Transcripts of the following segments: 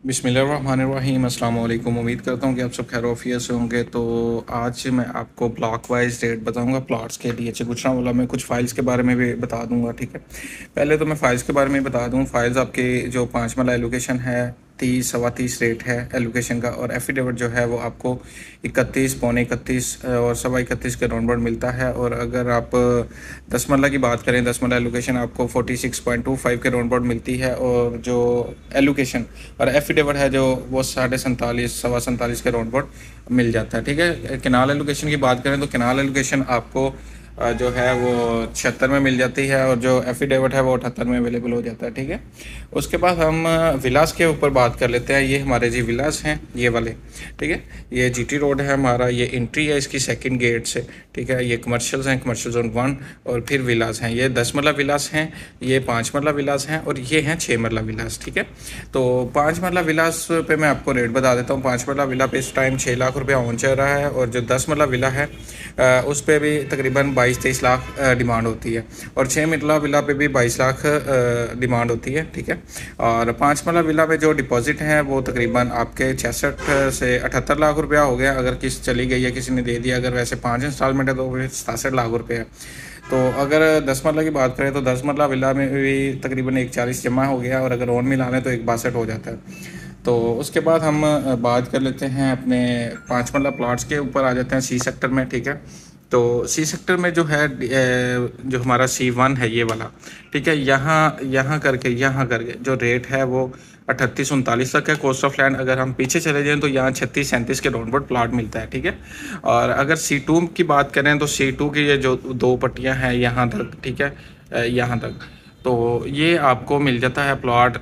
बिस्मिल्लाहिर्रहमानिर्रहीम। अस्सलाम वालेकुम। उम्मीद करता हूँ कि आप सब खैर से होंगे। तो आज मैं आपको ब्लॉक वाइज रेट बताऊंगा प्लॉट्स के लिए। गुजरांवाला में कुछ फाइल्स के बारे में भी बता दूंगा, ठीक है। पहले तो मैं फाइल्स के बारे में बता दूँ। फाइल्स आपके जो 5 मरला एलोकेशन है 30 सवा 30 रेट है एलोकेशन का, और एफिडेविट जो है वो आपको 31 पौने 31 और सवा 31 के राउंड बाउंड मिलता है। और अगर आप 10 मरला की बात करें, 10 मरला एलोकेशन आपको 46.25 के राउंड बाउंड मिलती है। और जो एलोकेशन और एफिडेविट है जो वो 47.5 सवा 47 के राउंड बाउंड मिल जाता है, ठीक है। केनाल एलोकेशन की बात करें तो केनाल एलोकेशन आपको जो है वो 76 में मिल जाती है, और जो एफिडेविट है वो 78 में अवेलेबल हो जाता है, ठीक है। उसके बाद हम विलास के ऊपर बात कर लेते हैं। ये हमारे जी विलास हैं, ये वाले, ठीक है। ये जीटी रोड है हमारा, ये एंट्री है इसकी सेकंड गेट से, ठीक है। ये कमर्शियल्स हैं, कमर्शियल जोन 1, और फिर विलास हैं। ये 10 मरला विलास हैं, ये 5 मरला विलास हैं, और ये हैं 6 मरला विलास, ठीक है। तो 5 मरला विलास पे मैं आपको रेट बता देता हूँ। 5 मरला विला पे इस टाइम 6 लाख रुपया ऑन चल रहा है, और जो 10 मरला विला है उस पर भी तकरीबन 22-23 लाख डिमांड होती है, और 6 मरला विला पे भी 22 लाख डिमांड होती है, ठीक है। और 5 मरला विला में जो डिपॉजिट हैं वो तकरीबन आपके 66 से 78 लाख रुपया हो गया, अगर किसी चली गई है, किसी ने दे दिया। अगर वैसे 5 इंस्टॉलमेंट है तो फिर 67 लाख रुपये है। तो अगर 10 मरला की बात करें तो 10 मरला विला में भी तकरीबन 140 जमा हो गया, और अगर ओन मिला लें तो 162 हो जाता है। तो उसके बाद हम बात कर लेते हैं अपने 5 मरला प्लॉट्स के ऊपर आ जाते हैं सी सेक्टर में, ठीक है। तो सी सेक्टर में जो है जो हमारा C1 है ये वाला, ठीक है। यहाँ करके जो रेट है वो 38-39 तक है कॉस्ट ऑफ लैंड। अगर हम पीछे चले जाएं तो यहाँ 36-37 के राउंड बाउंड प्लाट मिलता है, ठीक है। और अगर C2 की बात करें तो C2 की ये जो 2 पट्टियाँ हैं यहाँ तक, ठीक है, यहाँ तक, तो ये आपको मिल जाता है प्लॉट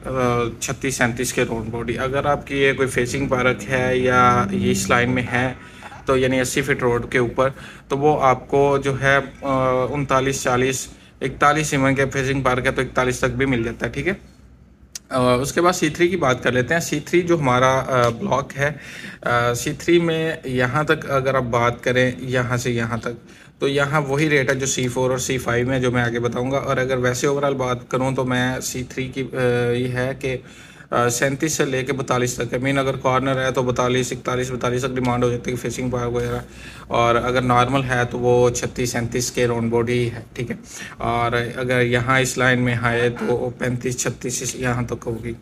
36-37 के राउंड बॉडी। अगर आपकी ये कोई फेसिंग पार्क है या ये इस लाइन में है तो यानी 80 फीट रोड के ऊपर, तो वो आपको जो है 39-40-41 इवन के फेसिंग पार्क है तो 41 तक भी मिल जाता है, ठीक है। उसके बाद C3 की बात कर लेते हैं। C3 जो हमारा ब्लॉक है, C3 में यहाँ तक अगर आप बात करें यहाँ से यहाँ तक, तो यहाँ वही रेट है जो C4 और C5 में, जो मैं आगे बताऊँगा। और अगर वैसे ओवरऑल बात करूँ तो मैं C3 की ये है कि 37 से लेके 42 तक है। मीन अगर कॉर्नर है तो 42-41-42 तक डिमांड हो जाती है फेसिंग पार्क वगैरह, और अगर नॉर्मल है तो वो 36-37 के राउंड बॉडी है, ठीक है। और अगर यहाँ इस लाइन में है तो 35-36 यहाँ तक होगी।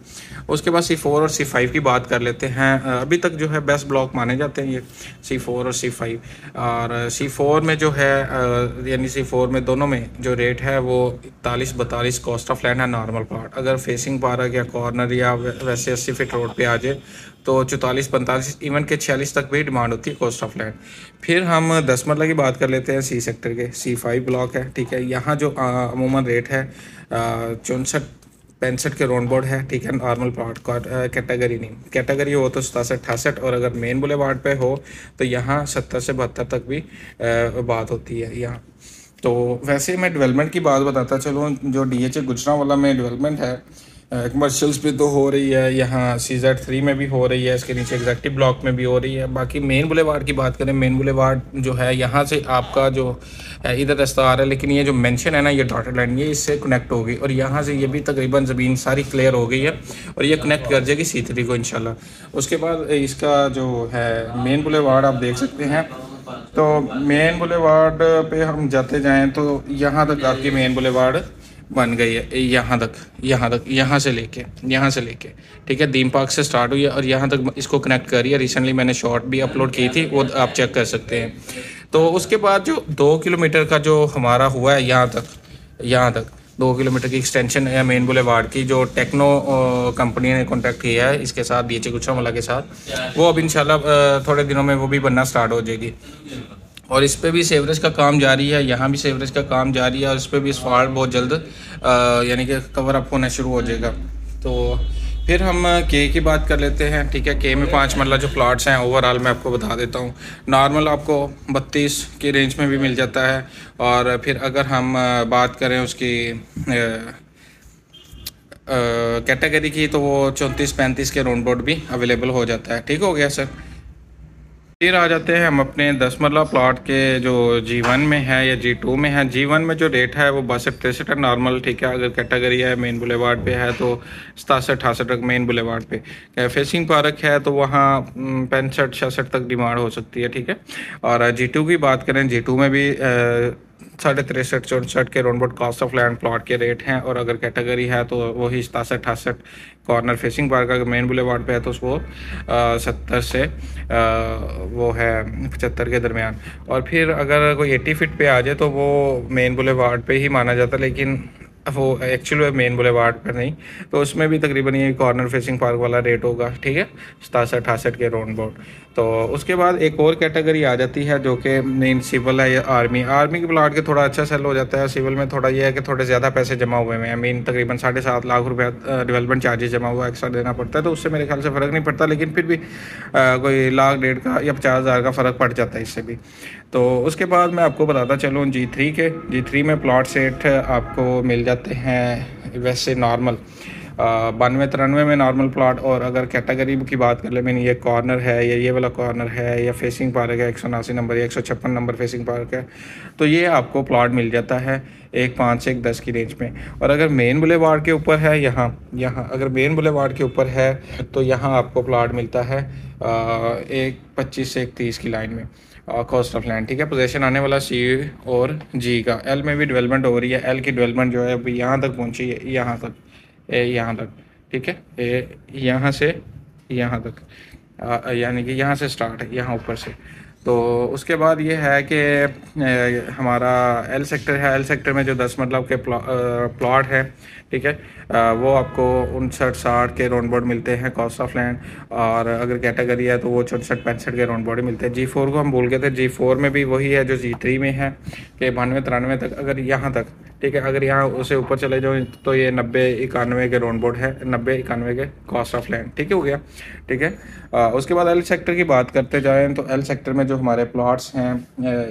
उसके बाद C4 और C5 की बात कर लेते हैं। अभी तक जो है बेस्ट ब्लॉक माने जाते हैं ये C4 और C5। और C4 में जो है यानी C4 में दोनों में जो रेट है वो 41-42 कॉस्ट ऑफ लैंड है नॉर्मल प्लॉट। अगर फेसिंग पार्क या कॉर्नर या वैसे 80 फीट रोड पे आ जाए तो 44-45 इवन के 46 तक भी डिमांड होती है कॉस्ट ऑफ लैंड। फिर हम 10 मरला की बात कर लेते हैं सी सेक्टर के। C5 ब्लॉक है, ठीक है। यहाँ जो अमूमन रेट है 64-65 के राउंड बोर्ड है, ठीक है। नॉर्मल प्लॉट का कैटेगरी नहीं, कैटेगरी हो तो 67-68, और अगर मेन बुलेवार्ड पे हो तो यहाँ 70 से 72 तक भी बात होती है यहाँ। तो वैसे मैं डेवलपमेंट की बात बताता चलूँ। जो DHA गुजरांवाला में डेवलपमेंट है कमर्शियल्स पे तो हो रही है, यहाँ CZ3 में भी हो रही है, इसके नीचे एग्जैक्टिव ब्लॉक में भी हो रही है। बाकी मेन बुलेवार्ड की बात करें, मेन बुलेवार्ड जो है यहाँ से आपका जो है इधर रास्ता आ रहा है, लेकिन ये जो मेंशन है ना, ये डॉटेड लाइन, ये इससे कनेक्ट होगी, और यहाँ से ये भी तकरीबन ज़मीन सारी क्लियर हो गई है, और ये कनेक्ट कर जाएगी C3 को इंशाल्लाह। उसके बाद इसका जो है मेन बुलेवार्ड आप देख सकते हैं। तो मेन बुलेवार्ड पे हम जाते जाएँ तो यहाँ तक आपकी मेन बुलेवार्ड बन गई है, यहाँ से लेके, ठीक है। दीम पार्क से स्टार्ट हुई है और यहाँ तक इसको कनेक्ट करी है। रिसेंटली मैंने शॉर्ट भी अपलोड की थी, वो आप चेक कर सकते हैं। तो उसके बाद जो 2 किलोमीटर का जो हमारा हुआ है यहाँ तक 2 किलोमीटर की एक्सटेंशन है मेन बुलेवार्ड की, जो टेक्नो कंपनी ने कॉन्टैक्ट किया है इसके साथ, DHA गुजरांवाला के साथ। वो अब इंशाल्लाह थोड़े दिनों में वो भी बनना स्टार्ट हो जाएगी। और इस पे भी सेवरेज का काम जारी है, यहाँ भी सेवरेज का काम जारी है, और इस पर भी स्फाल्ट बहुत जल्द यानी कि कवर अप होना शुरू हो जाएगा। तो फिर हम के की बात कर लेते हैं, ठीक है। के में 5 मरला जो प्लॉट्स हैं ओवरऑल मैं आपको बता देता हूँ। नॉर्मल आपको 32 की रेंज में भी मिल जाता है, और फिर अगर हम बात करें उसकी कैटेगरी की तो वो 34-35 के राउंड बोर्ड भी अवेलेबल हो जाता है। ठीक हो गया सर। फिर आ जाते हैं हम अपने 10 मरला प्लॉट के जो G1 में है या G2 में है। G1 में जो रेट है वो 62-63 है नॉर्मल, ठीक है। अगर कैटेगरी है मेन बुलेवार्ड पे है तो 67-68 तक मेन बुलेवार्ड पे। फेसिंग पार्क है तो वहाँ 65-66 तक डिमांड हो सकती है, ठीक है। और G2 की बात करें, G2 में भी 63-64 के round about cost of land plot के रेट हैं। और अगर कैटेगरी है तो वही 67-68 कॉर्नर फेसिंग पार्क अगर मेन बुलेवार्ड पे है तो वो 70 से वो है 75 के दरमियान। और फिर अगर कोई 80 फीट पे आ जाए तो वो मेन बुलेवार्ड पे ही माना जाता है, लेकिन वो एक्चुअली मेन बुलेवार्ड पर नहीं। तो उसमें भी तकरीबन ये कॉर्नर फेसिंग पार्क वाला रेट होगा, ठीक है, 67-68 के राउंड अबाउट। तो उसके बाद एक और कैटेगरी आ जाती है जो कि मेन सिविल है या आर्मी। आर्मी के प्लाट के थोड़ा अच्छा सेल हो जाता है। सिविल में थोड़ा ये है कि थोड़े ज़्यादा पैसे जमा हुए हैं। मीन तकरीबन 7.5 लाख रुपया डेवलपमेंट चार्जेस जमा हुआ एक्स्ट्रा देना पड़ता है, तो उससे मेरे ख्याल से फ़र्क नहीं पड़ता, लेकिन फिर भी कोई लाख डेढ़ का या 50,000 का फ़र्क पड़ जाता है इससे भी। तो उसके बाद मैं आपको बताता चलूँ G3 में प्लॉट सेट आपको मिल जाते हैं वैसे नॉर्मल 92-93 में नॉर्मल प्लॉट। और अगर कैटेगरी की बात कर ले, मैंने ये कॉर्नर है या ये वाला कॉर्नर है या फेसिंग पार्क है 179 नंबर या 156 नंबर फेसिंग पार्क है, तो ये आपको प्लॉट मिल जाता है 1.5 से 1.10 की रेंज में। और अगर मेन बुलेवार्ड के ऊपर है यहाँ अगर मेन बुलेवार्ड के ऊपर है तो यहाँ आपको प्लॉट मिलता है 1.25 से 1.30 की लाइन में कॉस्ट ऑफ लैंड, ठीक है। पोजीशन आने वाला C और G का। L में भी डेवलपमेंट हो रही है। L की डेवलपमेंट जो है अभी यहाँ तक पहुँची है, यहाँ तक, ठीक है। यहाँ से यहाँ तक यानी कि यहाँ से स्टार्ट है, यहाँ ऊपर से। तो उसके बाद ये है कि हमारा L सेक्टर है। L सेक्टर में जो 10 मतलब के प्लॉट है, ठीक है, वो आपको 59-60 के राउंड अबाउट मिलते हैं कॉस्ट ऑफ लैंड। और अगर कैटेगरी है तो वो 64-65 के राउंड अबाउट मिलते हैं। G4 को हम भूल गए थे। G4 में भी वही है जो G3 में है कि 92-93 तक। अगर यहाँ तक, ठीक है, अगर यहाँ उसे ऊपर चले जाओ तो ये 90-91 के राउंड अबाउट है, 90-91 के कॉस्ट ऑफ लैंड, ठीक है, हो गया, ठीक है। उसके बाद L सेक्टर की बात करते जाएँ तो L सेक्टर में जो हमारे प्लॉट्स हैं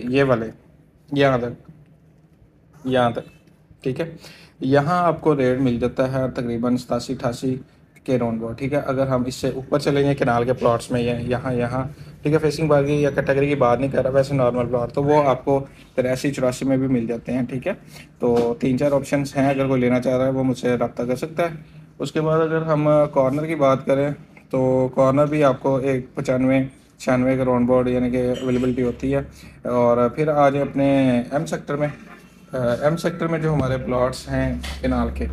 ये वाले यहाँ तक, ठीक है, यहाँ आपको रेट मिल जाता है तकरीबन 87-88 के राउंड अबाउट, ठीक है। अगर हम इससे ऊपर चलेंगे केनाल के प्लॉट्स में यहाँ, ठीक है, फेसिंग बार की या कैटेगरी की बात नहीं कर रहा, वैसे नॉर्मल प्लॉट तो वो आपको 83-84 में भी मिल जाते हैं, ठीक है। तो 3-4 ऑप्शंस हैं, अगर कोई लेना चाह रहा है वो मुझसे रब्ता कर सकता है। उसके बाद अगर हम कॉर्नर की बात करें तो कॉर्नर भी आपको 95-96 के राउंड अबाउट यानी कि अवेलेबिलिटी होती है। और फिर आ जाए अपने M सेक्टर में। M सेक्टर में जो हमारे प्लॉट्स हैं केनाल के,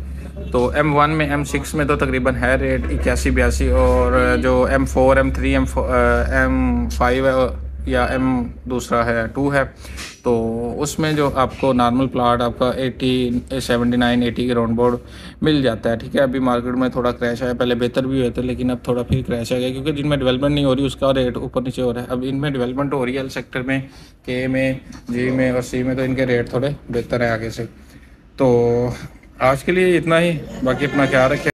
तो M1 में M6 में तो तकरीबन है रेट 81-82। और जो M4 M3 M5 या M दूसरा है 2 है, तो उसमें जो आपको नॉर्मल प्लॉट आपका 79-80 के राउंड अबाउट मिल जाता है, ठीक है। अभी मार्केट में थोड़ा क्रैश आया, पहले बेहतर भी हुए थे लेकिन अब थोड़ा फिर क्रैश आ गया क्योंकि जिनमें डेवलपमेंट नहीं हो रही उसका रेट ऊपर नीचे हो रहा है। अब इनमें डेवलपमेंट हो रही है L सेक्टर में, K में, G में और C में, तो इनके रेट थोड़े बेहतर है आगे से। तो आज के लिए इतना ही, बाकी अपना ख्याल रखें।